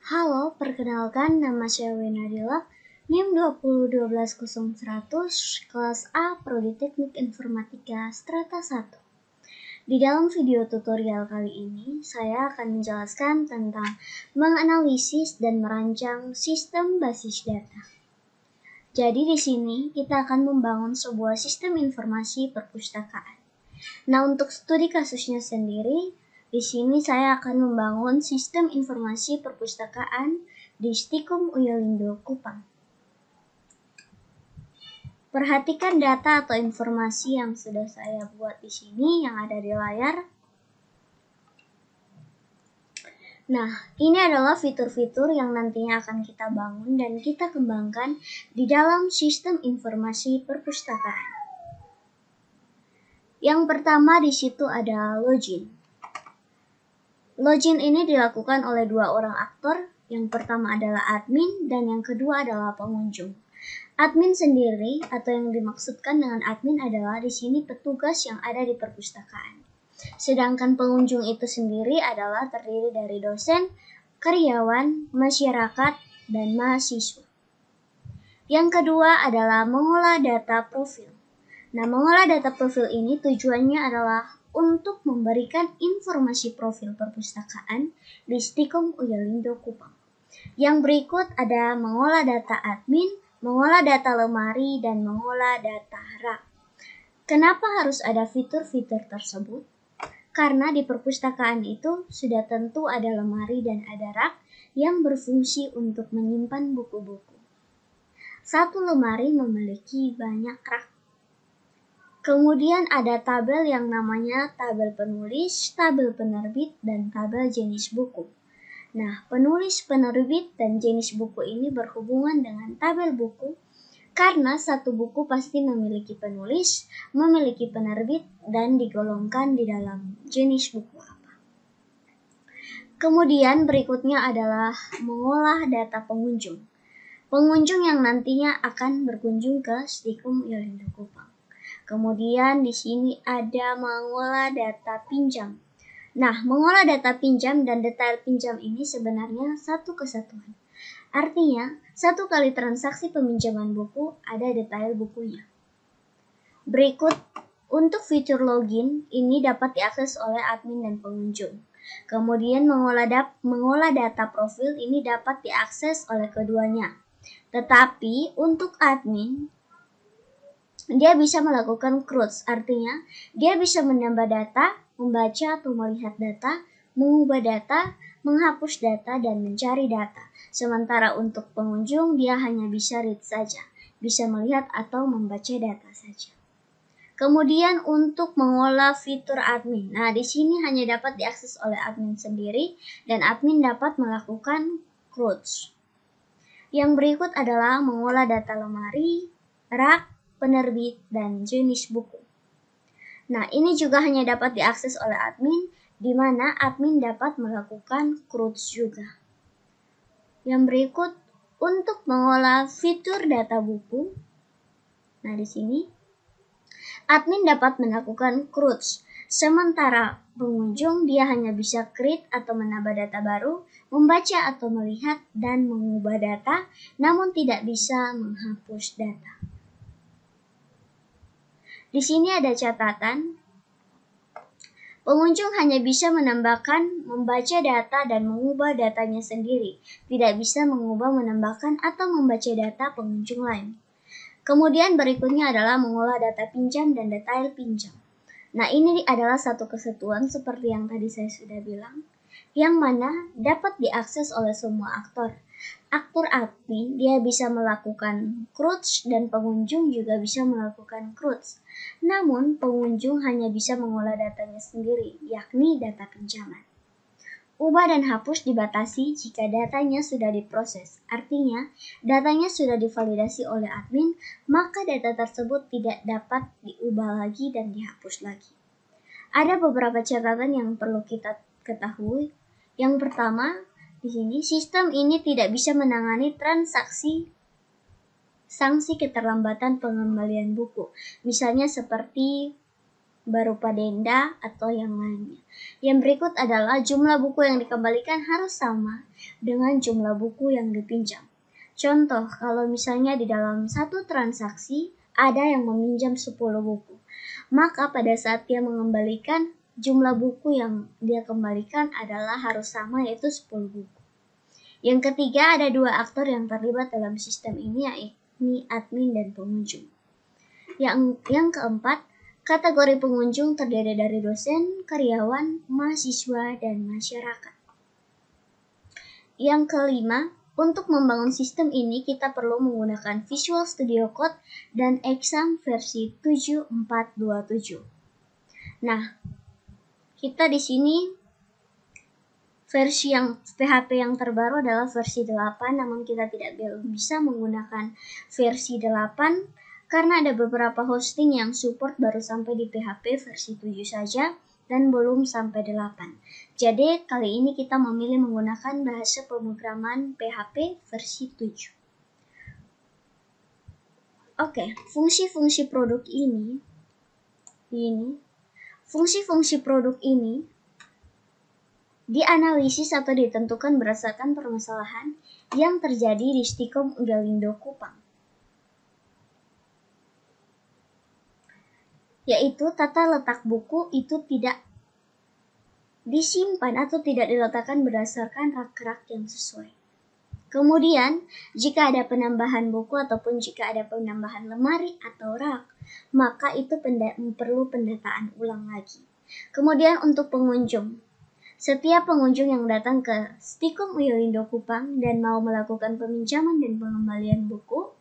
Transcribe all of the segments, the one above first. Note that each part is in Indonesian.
Halo, perkenalkan nama saya Wenadila, NIM 2012100, kelas A, Prodi Teknik Informatika Strata 1. Di dalam video tutorial kali ini, saya akan menjelaskan tentang menganalisis dan merancang sistem basis data. Jadi di sini kita akan membangun sebuah sistem informasi perpustakaan. Nah, untuk studi kasusnya sendiri, di sini saya akan membangun sistem informasi perpustakaan di Stikum Uyolindo Kupang. Perhatikan data atau informasi yang sudah saya buat di sini yang ada di layar. Nah, ini adalah fitur-fitur yang nantinya akan kita bangun dan kita kembangkan di dalam sistem informasi perpustakaan. Yang pertama di situ ada login. Login ini dilakukan oleh dua orang aktor. Yang pertama adalah admin dan yang kedua adalah pengunjung. Admin sendiri atau yang dimaksudkan dengan admin adalah di sini petugas yang ada di perpustakaan. Sedangkan pengunjung itu sendiri adalah terdiri dari dosen, karyawan, masyarakat, dan mahasiswa. Yang kedua adalah mengolah data profil. Nah, mengolah data profil ini tujuannya adalah untuk memberikan informasi profil perpustakaan di Stikum Uyolindo Kupang. Yang berikut ada mengolah data admin, mengolah data lemari, dan mengolah data rak. Kenapa harus ada fitur-fitur tersebut? Karena di perpustakaan itu sudah tentu ada lemari dan ada rak yang berfungsi untuk menyimpan buku-buku. Satu lemari memiliki banyak rak. Kemudian ada tabel yang namanya tabel penulis, tabel penerbit, dan tabel jenis buku. Nah, penulis, penerbit, dan jenis buku ini berhubungan dengan tabel buku karena satu buku pasti memiliki penulis, memiliki penerbit, dan digolongkan di dalam jenis buku apa. Kemudian berikutnya adalah mengolah data pengunjung. Pengunjung yang nantinya akan berkunjung ke Stikum Uyolindo Kupang. Kemudian di sini ada mengolah data pinjam. Nah, mengolah data pinjam dan detail pinjam ini sebenarnya satu kesatuan. Artinya, satu kali transaksi peminjaman buku ada detail bukunya. Berikut, untuk fitur login ini dapat diakses oleh admin dan pengunjung. Kemudian mengolah data profil ini dapat diakses oleh keduanya. Tetapi untuk admin, dia bisa melakukan cruise, artinya dia bisa menambah data, membaca atau melihat data, mengubah data, menghapus data, dan mencari data. Sementara untuk pengunjung, dia hanya bisa read saja, bisa melihat atau membaca data saja. Kemudian untuk mengolah fitur admin, nah di sini hanya dapat diakses oleh admin sendiri dan admin dapat melakukan cruise. Yang berikut adalah mengolah data lemari, rak, penerbit, dan jenis buku. Nah, ini juga hanya dapat diakses oleh admin, di mana admin dapat melakukan cruise juga. Yang berikut, untuk mengolah fitur data buku. Nah, di sini, admin dapat melakukan cruise, sementara pengunjung dia hanya bisa create atau menambah data baru, membaca atau melihat, dan mengubah data, namun tidak bisa menghapus data. Di sini ada catatan, pengunjung hanya bisa menambahkan, membaca data, dan mengubah datanya sendiri, tidak bisa mengubah, menambahkan, atau membaca data pengunjung lain. Kemudian berikutnya adalah mengolah data pinjam dan detail pinjam. Nah, ini adalah satu kesatuan seperti yang tadi saya sudah bilang, yang mana dapat diakses oleh semua aktor. Aktor admin dia bisa melakukan cruise dan pengunjung juga bisa melakukan cruise. Namun, pengunjung hanya bisa mengolah datanya sendiri, yakni data pinjaman. Ubah dan hapus dibatasi jika datanya sudah diproses. Artinya, datanya sudah divalidasi oleh admin, maka data tersebut tidak dapat diubah lagi dan dihapus lagi. Ada beberapa catatan yang perlu kita ketahui. Yang pertama, di sini sistem ini tidak bisa menangani transaksi sanksi keterlambatan pengembalian buku. Misalnya seperti berupa denda atau yang lainnya. Yang berikut adalah jumlah buku yang dikembalikan harus sama dengan jumlah buku yang dipinjam. Contoh, kalau misalnya di dalam satu transaksi ada yang meminjam 10 buku, maka pada saat dia mengembalikan, jumlah buku yang dia kembalikan adalah harus sama, yaitu 10 buku. Yang ketiga, ada dua aktor yang terlibat dalam sistem ini, yakni admin dan pengunjung. Yang keempat, kategori pengunjung terdiri dari dosen, karyawan, mahasiswa, dan masyarakat. Yang kelima, untuk membangun sistem ini kita perlu menggunakan Visual Studio Code dan Exam versi 7427. Nah, kita di sini versi yang PHP yang terbaru adalah versi 8, namun kita tidak bisa menggunakan versi 8 karena ada beberapa hosting yang support baru sampai di PHP versi 7 saja dan belum sampai 8. Jadi kali ini kita memilih menggunakan bahasa pemrograman PHP versi 7. Oke, fungsi-fungsi produk ini dianalisis atau ditentukan berdasarkan permasalahan yang terjadi di Stikom Ugalindo Kupang, yaitu tata letak buku itu tidak disimpan atau tidak diletakkan berdasarkan rak-rak yang sesuai. Kemudian, jika ada penambahan buku ataupun jika ada penambahan lemari atau rak, maka itu perlu pendataan ulang lagi. Kemudian untuk pengunjung, setiap pengunjung yang datang ke Stikom Ugalindo Kupang dan mau melakukan peminjaman dan pengembalian buku,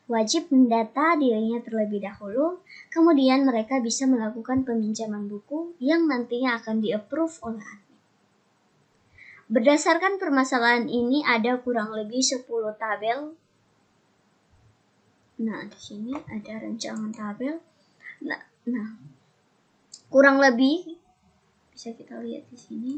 wajib mendata dirinya terlebih dahulu, kemudian mereka bisa melakukan peminjaman buku yang nantinya akan di-approve oleh admin. Berdasarkan permasalahan ini ada kurang lebih 10 tabel. Nah, di sini ada rancangan tabel. Nah, kurang lebih bisa kita lihat di sini.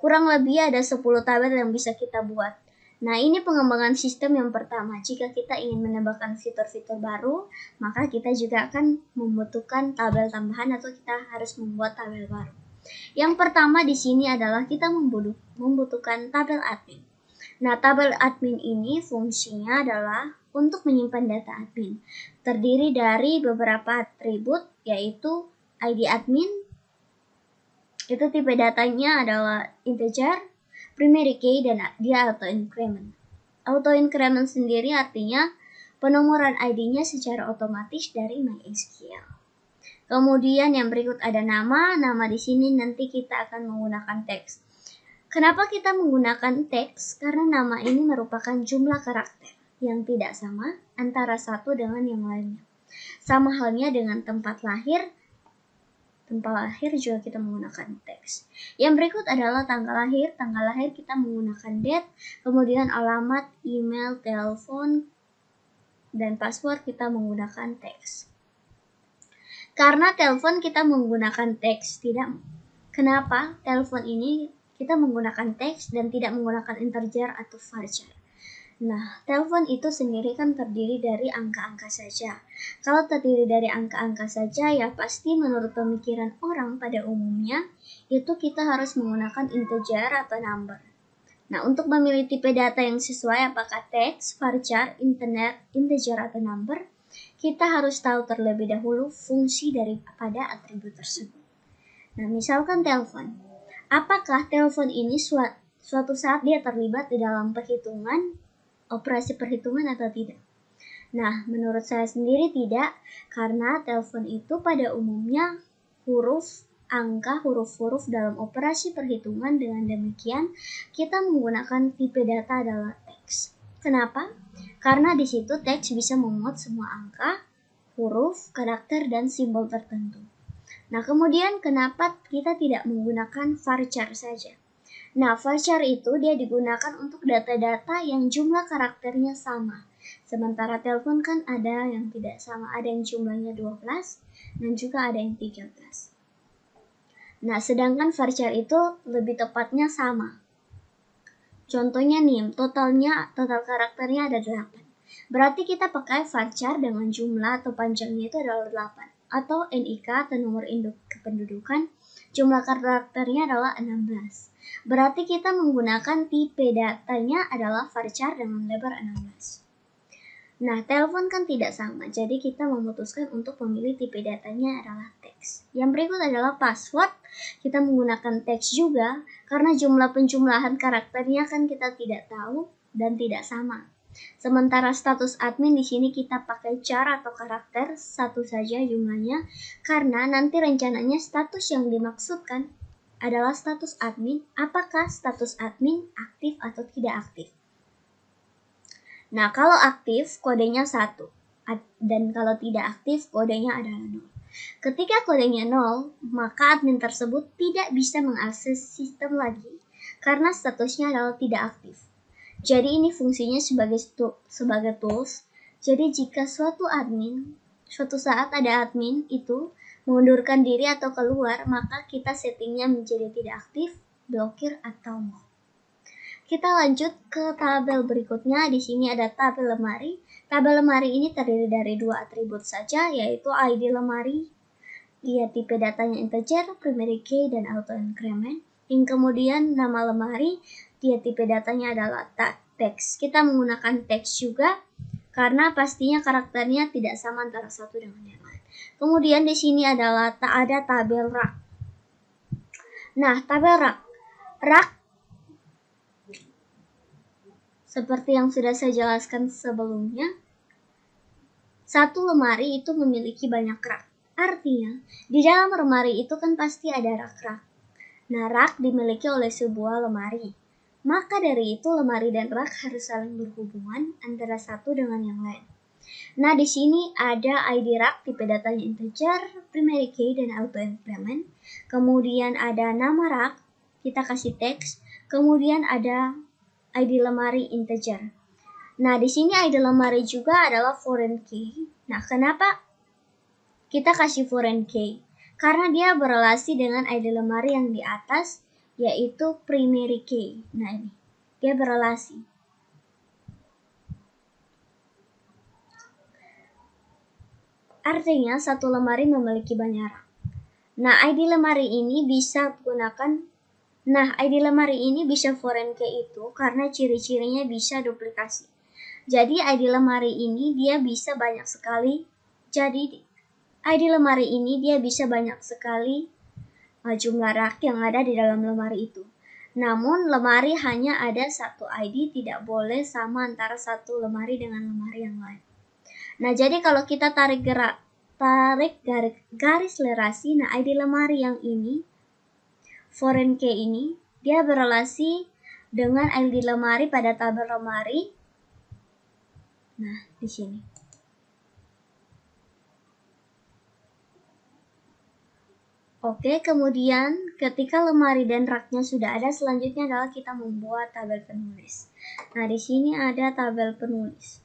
Kurang lebih ada 10 tabel yang bisa kita buat. Nah, ini pengembangan sistem yang pertama. Jika kita ingin menambahkan fitur-fitur baru, maka kita juga akan membutuhkan tabel tambahan atau kita harus membuat tabel baru. Yang pertama di sini adalah kita membutuhkan tabel admin. Nah, tabel admin ini fungsinya adalah untuk menyimpan data admin. Terdiri dari beberapa atribut, yaitu ID admin, itu tipe datanya adalah integer, primary key, dan dia auto-increment. Auto-increment sendiri artinya penomoran ID-nya secara otomatis dari MySQL. Kemudian yang berikut ada nama di sini nanti kita akan menggunakan teks. Kenapa kita menggunakan teks? Karena nama ini merupakan jumlah karakter yang tidak sama antara satu dengan yang lainnya. Sama halnya dengan tempat lahir juga kita menggunakan teks. Yang berikut adalah tanggal lahir. Tanggal lahir kita menggunakan date, kemudian alamat, email, telepon, dan password kita menggunakan teks. Karena telepon kita menggunakan teks, kenapa telepon ini kita menggunakan teks dan tidak menggunakan integer atau varchar? Nah, telepon itu sendiri kan terdiri dari angka-angka saja. Kalau terdiri dari angka-angka saja, ya pasti menurut pemikiran orang pada umumnya, itu kita harus menggunakan integer atau number. Nah, untuk memilih tipe data yang sesuai apakah teks, varchar, integer atau number, kita harus tahu terlebih dahulu fungsi daripada atribut tersebut. Nah, misalkan telepon. Apakah telepon ini suatu saat dia terlibat di dalam operasi perhitungan atau tidak? Nah, menurut saya sendiri tidak, karena telepon itu pada umumnya huruf-huruf dalam operasi perhitungan. Dengan demikian, kita menggunakan tipe data adalah teks. Kenapa? Karena di situ teks bisa memuat semua angka, huruf, karakter, dan simbol tertentu. Nah, kemudian kenapa kita tidak menggunakan varchar saja? Nah, varchar itu dia digunakan untuk data-data yang jumlah karakternya sama. Sementara telepon kan ada yang tidak sama, ada yang jumlahnya 12 dan juga ada yang 13. Nah, sedangkan varchar itu lebih tepatnya sama. Contohnya nih, total karakternya ada 8. Berarti kita pakai varchar dengan jumlah atau panjangnya itu adalah 8. atau NIK atau nomor induk kependudukan, jumlah karakternya adalah 16. Berarti kita menggunakan tipe datanya adalah varchar dengan lebar 16. Nah, telepon kan tidak sama, jadi kita memutuskan untuk memilih tipe datanya adalah teks. Yang berikut adalah password. Kita menggunakan teks juga, karena jumlah penjumlahan karakternya kan kita tidak tahu dan tidak sama. Sementara status admin di sini kita pakai char atau karakter satu saja jumlahnya, karena nanti rencananya status yang dimaksudkan adalah status admin. Apakah status admin aktif atau tidak aktif? Nah, kalau aktif kodenya 1 dan kalau tidak aktif kodenya adalah 0. Ketika kodenya 0, maka admin tersebut tidak bisa mengakses sistem lagi karena statusnya adalah tidak aktif. Jadi ini fungsinya sebagai tools. Jadi jika suatu saat ada admin itu mengundurkan diri atau keluar, maka kita settingnya menjadi tidak aktif, blokir atau mode. Kita lanjut ke tabel berikutnya. Di sini ada tabel lemari. Tabel lemari ini terdiri dari 2 atribut saja, yaitu ID lemari, dia tipe datanya integer, primary key, dan auto increment. Yang kemudian nama lemari, dia tipe datanya adalah teks. Kita menggunakan teks juga karena pastinya karakternya tidak sama antara satu dengan yang lain. Kemudian di sini adalah ada tabel rak. Nah, tabel rak seperti yang sudah saya jelaskan sebelumnya, satu lemari itu memiliki banyak rak. Artinya, di dalam lemari itu kan pasti ada rak-rak. Nah, rak dimiliki oleh sebuah lemari. Maka dari itu, lemari dan rak harus saling berhubungan antara satu dengan yang lain. Nah, di sini ada ID rak, tipe datanya integer, primary key, dan auto increment. Kemudian ada nama rak, kita kasih teks. Kemudian ada ID lemari integer. Nah, di sini ID lemari juga adalah foreign key. Nah, kenapa kita kasih foreign key? Karena dia berelasi dengan ID lemari yang di atas, yaitu primary key. Nah, ini dia berelasi. Artinya satu lemari memiliki banyak rak. Nah, ID lemari ini bisa ID lemari ini bisa foreign key itu karena ciri-cirinya bisa duplikasi. Jadi ID lemari ini dia bisa banyak sekali. Jumlah rak yang ada di dalam lemari itu. Namun lemari hanya ada satu ID, tidak boleh sama antara satu lemari dengan lemari yang lain. Nah, jadi kalau kita tarik garis lerasi, nah ID lemari yang ini foreign key ini dia berelasi dengan ID lemari pada tabel lemari. Nah, di sini. Oke, kemudian ketika lemari dan raknya sudah ada, selanjutnya adalah kita membuat tabel penulis. Nah, di sini ada tabel penulis.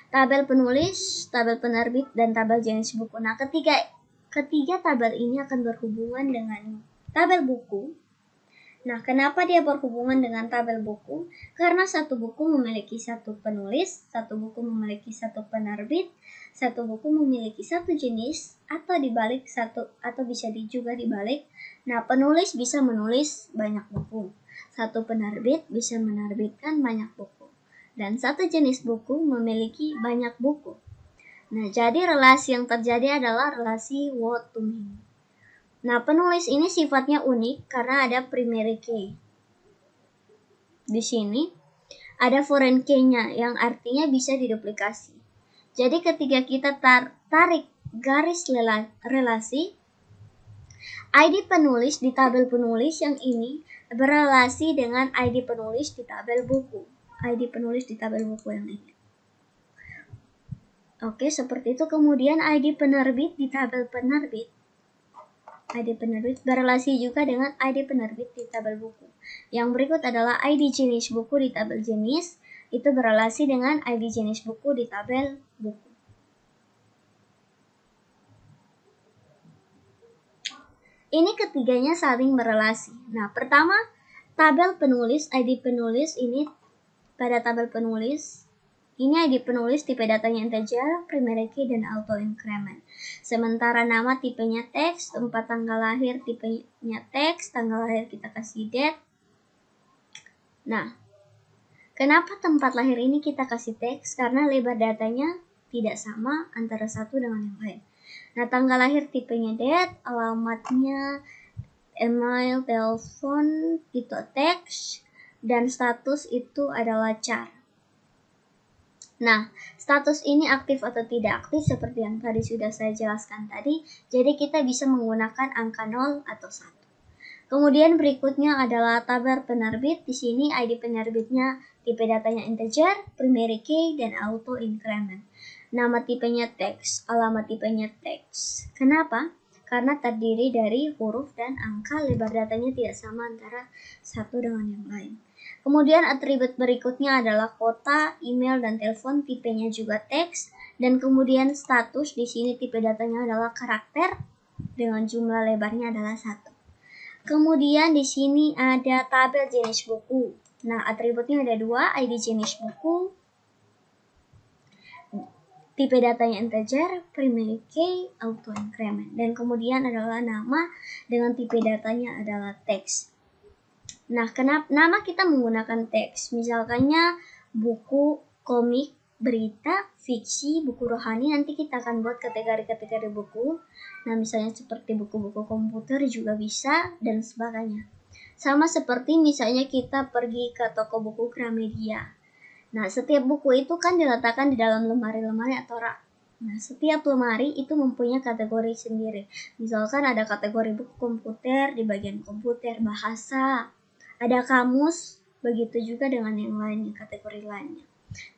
Tabel penulis, tabel penerbit, dan tabel jenis buku. Nah, ketiga tabel ini akan berhubungan dengan tabel buku. Nah, kenapa dia berhubungan dengan tabel buku? Karena satu buku memiliki satu penulis, satu buku memiliki satu penerbit, satu buku memiliki satu jenis, atau bisa juga dibalik. Nah, penulis bisa menulis banyak buku. Satu penerbit bisa menerbitkan banyak buku. Dan satu jenis buku memiliki banyak buku. Nah, jadi relasi yang terjadi adalah relasi word to many. Nah, penulis ini sifatnya unik karena ada primary key. Di sini ada foreign key-nya yang artinya bisa diduplikasi. Jadi ketika kita tarik garis relasi, ID penulis di tabel penulis yang ini berelasi dengan ID penulis di tabel buku. ID penulis di tabel buku yang ini. Oke, seperti itu. Kemudian ID penerbit di tabel penerbit. ID penerbit berelasi juga dengan ID penerbit di tabel buku. Yang berikut adalah ID jenis buku di tabel jenis, itu berelasi dengan ID jenis buku di tabel buku. Ini ketiganya saling berelasi. Nah, pertama, tabel penulis, ID penulis ini pada tabel penulis Ini ID penulis, tipe datanya integer, primary key, dan auto increment. Sementara nama tipenya teks, tempat tanggal lahir tipenya teks, tanggal lahir kita kasih date. Nah, kenapa tempat lahir ini kita kasih teks? Karena lebar datanya tidak sama antara satu dengan yang lain. Nah, tanggal lahir tipenya date, alamatnya email, telepon itu teks, dan status itu adalah char. Nah, status ini aktif atau tidak aktif seperti yang tadi sudah saya jelaskan tadi, jadi kita bisa menggunakan angka 0 atau 1. Kemudian berikutnya adalah tabel penerbit. Di sini ID penerbitnya tipe datanya integer, primary key, dan auto increment. Nama tipenya teks, alamat tipenya teks. Kenapa? Karena terdiri dari huruf dan angka, lebar datanya tidak sama antara satu dengan yang lain. Kemudian atribut berikutnya adalah kota, email, dan telepon, tipenya juga teks. Dan kemudian status, di sini tipe datanya adalah karakter dengan jumlah lebarnya adalah 1. Kemudian di sini ada tabel jenis buku. Nah, atributnya ada 2, ID jenis buku, tipe datanya integer, primary key, auto increment. Dan kemudian adalah nama dengan tipe datanya adalah teks. Nah, kenapa nama kita menggunakan teks? Misalkannya buku, komik, berita, fiksi, buku rohani, nanti kita akan buat kategori-kategori buku. Nah, misalnya seperti buku-buku komputer juga bisa, dan sebagainya. Sama seperti misalnya kita pergi ke toko buku Gramedia. Nah, setiap buku itu kan diletakkan di dalam lemari-lemari atau rak. Nah, setiap lemari itu mempunyai kategori sendiri. Misalkan ada kategori buku komputer di bagian komputer, bahasa, ada kamus, begitu juga dengan yang lainnya, kategori lainnya.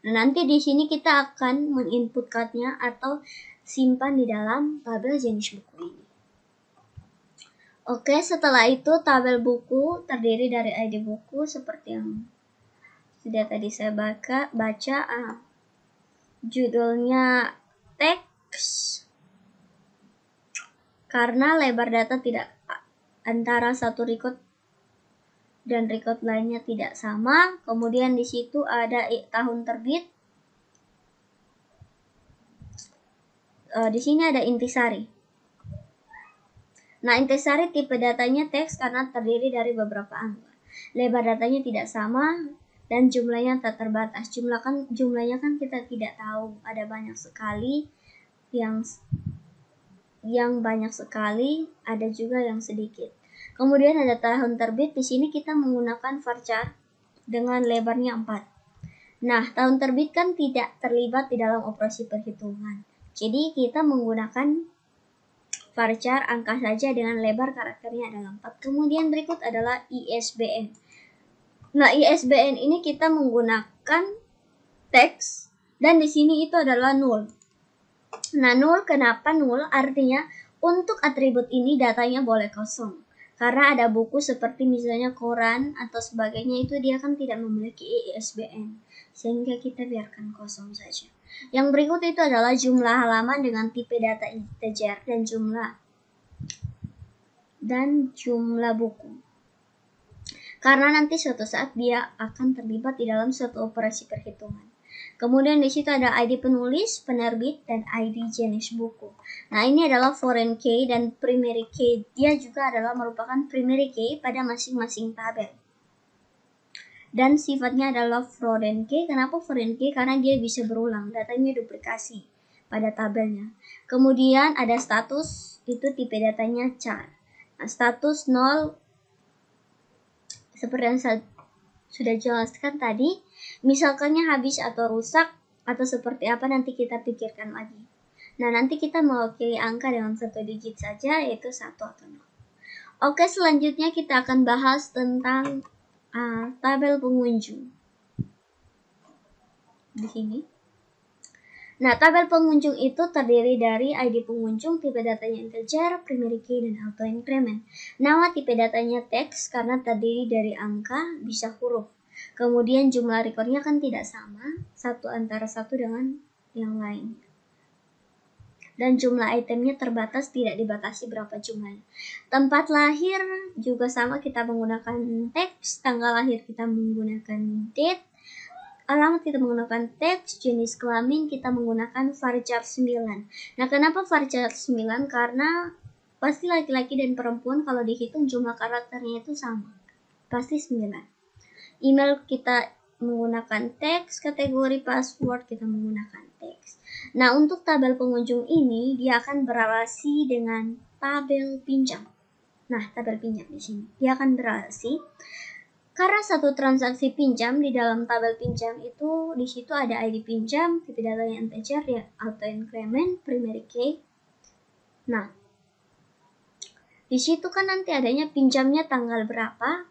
Nah, nanti di sini kita akan menginputkannya atau simpan di dalam tabel jenis buku ini. Oke, setelah itu tabel buku terdiri dari ID buku seperti yang sudah tadi saya baca. Judulnya teks, karena lebar data tidak antara satu record dan record lainnya tidak sama. Kemudian di situ ada tahun terbit. Di sini ada intisari. Nah, intisari tipe datanya teks karena terdiri dari beberapa angka. Lebar datanya tidak sama dan jumlahnya tak terbatas. Jumlahnya kan kita tidak tahu. Ada banyak sekali yang banyak sekali, ada juga yang sedikit. Kemudian ada tahun terbit. Di sini kita menggunakan varchar dengan lebarnya 4. Nah, tahun terbit kan tidak terlibat di dalam operasi perhitungan. Jadi kita menggunakan varchar angka saja dengan lebar karakternya adalah 4. Kemudian berikut adalah ISBN. Nah, ISBN ini kita menggunakan teks dan di sini itu adalah 0. Nah, 0 kenapa 0? Artinya untuk atribut ini datanya boleh kosong. Karena ada buku seperti misalnya koran atau sebagainya itu dia kan tidak memiliki ISBN. Sehingga kita biarkan kosong saja. Yang berikut itu adalah jumlah halaman dengan tipe data integer dan jumlah buku. Karena nanti suatu saat dia akan terlibat di dalam suatu operasi perhitungan. Kemudian di situ ada ID penulis, penerbit, dan ID jenis buku. Nah, ini adalah foreign key dan primary key. Dia juga adalah merupakan primary key pada masing-masing tabel. Dan sifatnya adalah foreign key. Kenapa foreign key? Karena dia bisa berulang, datanya duplikasi pada tabelnya. Kemudian ada status, itu tipe datanya char. Nah, status 0 seperti yang saya sudah jelaskan tadi, misalkannya habis atau rusak atau seperti apa nanti kita pikirkan lagi. Nah, nanti kita mewakili angka dengan 1 digit saja, yaitu 1 atau 0. Oke, selanjutnya kita akan bahas tentang tabel pengunjung. Di sini. Nah, tabel pengunjung itu terdiri dari ID pengunjung, tipe datanya integer, primary key, dan auto increment. Nama tipe datanya teks karena terdiri dari angka, bisa huruf. Kemudian jumlah recordnya kan tidak sama, antara satu dengan yang lain. Dan jumlah itemnya terbatas, tidak dibatasi berapa jumlahnya. Tempat lahir juga sama, kita menggunakan teks, tanggal lahir kita menggunakan date, alamat kita menggunakan teks, jenis kelamin kita menggunakan varchar 9. Nah, kenapa varchar 9? Karena pasti laki-laki dan perempuan kalau dihitung jumlah karakternya itu sama. Pasti 9. Email kita menggunakan teks, kategori password kita menggunakan teks. Nah, untuk tabel pengunjung ini dia akan berrelasi dengan tabel pinjam. Nah, tabel pinjam di sini dia akan berrelasi karena satu transaksi pinjam di dalam tabel pinjam itu di situ ada ID pinjam, tipe datanya integer, ya auto increment, primary key. Nah, di situ kan nanti adanya pinjamnya tanggal berapa,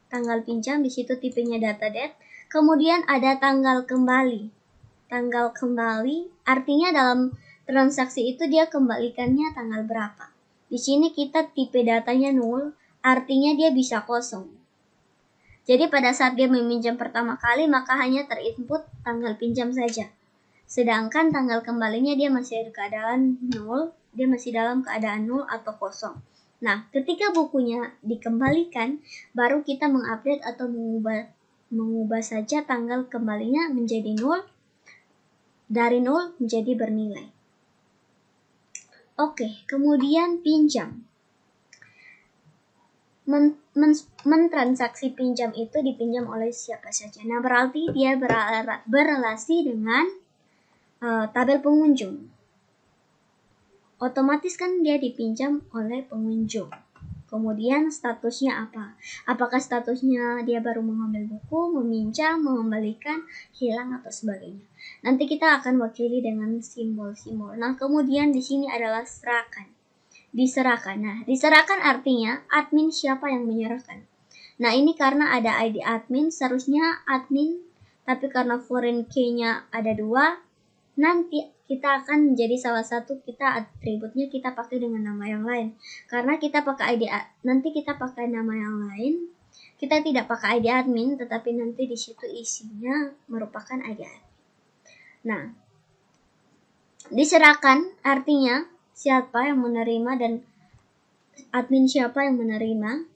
tanggal pinjam, di situ tipenya data date, kemudian ada tanggal kembali. Tanggal kembali artinya dalam transaksi itu dia kembalikannya tanggal berapa. Di sini kita tipe datanya 0, artinya dia bisa kosong. Jadi pada saat dia meminjam pertama kali maka hanya terinput tanggal pinjam saja. Sedangkan tanggal kembalinya dia masih ada keadaan 0, dia masih dalam keadaan 0 atau kosong. Nah, ketika bukunya dikembalikan, baru kita mengupdate atau mengubah saja tanggal kembalinya menjadi 0, dari 0 menjadi bernilai. Oke, kemudian pinjam. Mentransaksi pinjam itu dipinjam oleh siapa saja. Nah, berarti dia berrelasi dengan tabel pengunjung. Otomatis kan dia dipinjam oleh pengunjung. Kemudian statusnya apa? Apakah statusnya dia baru mengambil buku, meminjam, mengembalikan, hilang, atau sebagainya. Nanti kita akan wakili dengan simbol-simbol. Nah, kemudian di sini adalah serahkan. Diserahkan. Nah, diserahkan artinya admin siapa yang menyerahkan. Nah, ini karena ada ID admin, seharusnya admin, tapi karena foreign key-nya ada 2, nanti kita akan menjadi salah satu, kita atributnya kita pakai dengan nama yang lain. Karena kita pakai ID, nanti kita pakai nama yang lain, kita tidak pakai ID admin, tetapi nanti di situ isinya merupakan ID admin. Nah, diserahkan artinya siapa yang menerima dan admin siapa yang menerima,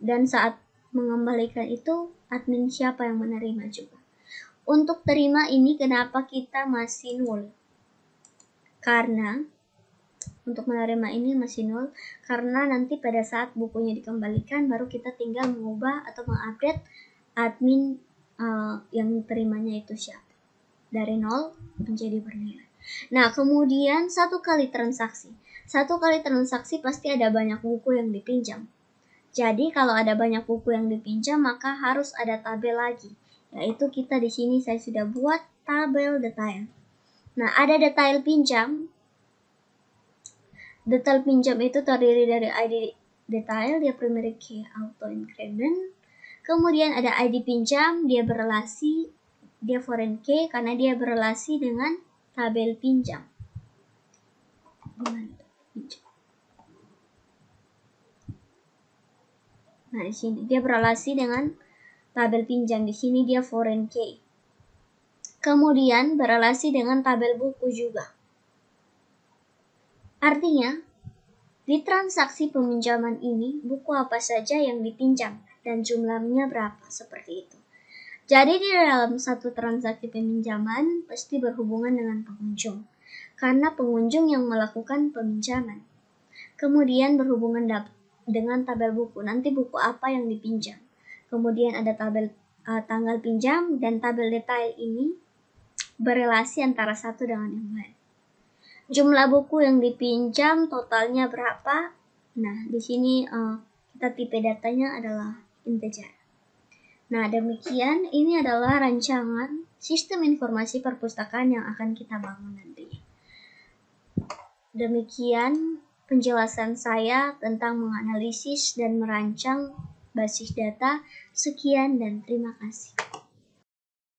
dan saat mengembalikan itu admin siapa yang menerima juga. Untuk terima ini kenapa kita masih 0? Karena untuk menerima ini masih 0 karena nanti pada saat bukunya dikembalikan baru kita tinggal mengubah atau mengupdate admin yang terimanya itu siapa. Dari 0 menjadi bernilai. Nah, kemudian satu kali transaksi pasti ada banyak buku yang dipinjam. Jadi kalau ada banyak buku yang dipinjam maka harus ada tabel lagi, yaitu kita di sini saya sudah buat tabel detail. Nah, ada detail pinjam. Detail pinjam itu terdiri dari ID detail, dia primary key auto increment. Kemudian ada ID pinjam, dia berrelasi, dia foreign key karena dia berrelasi dengan tabel pinjam. Nah, di sini dia berrelasi dengan tabel pinjam. Di sini dia foreign key. Kemudian berrelasi dengan tabel buku juga. Artinya, di transaksi peminjaman ini buku apa saja yang dipinjam dan jumlahnya berapa, seperti itu. Jadi di dalam satu transaksi peminjaman pasti berhubungan dengan pengunjung, karena pengunjung yang melakukan peminjaman. Kemudian berhubungan dengan tabel buku, nanti buku apa yang dipinjam. Kemudian ada tabel tanggal pinjam dan tabel detail ini berelasi antara satu dengan yang lain. Jumlah buku yang dipinjam totalnya berapa? Nah, di sini kita tipe datanya adalah integer. Nah, demikian ini adalah rancangan sistem informasi perpustakaan yang akan kita bangun nantinya. Demikian penjelasan saya tentang menganalisis dan merancang basis data. Sekian dan terima kasih.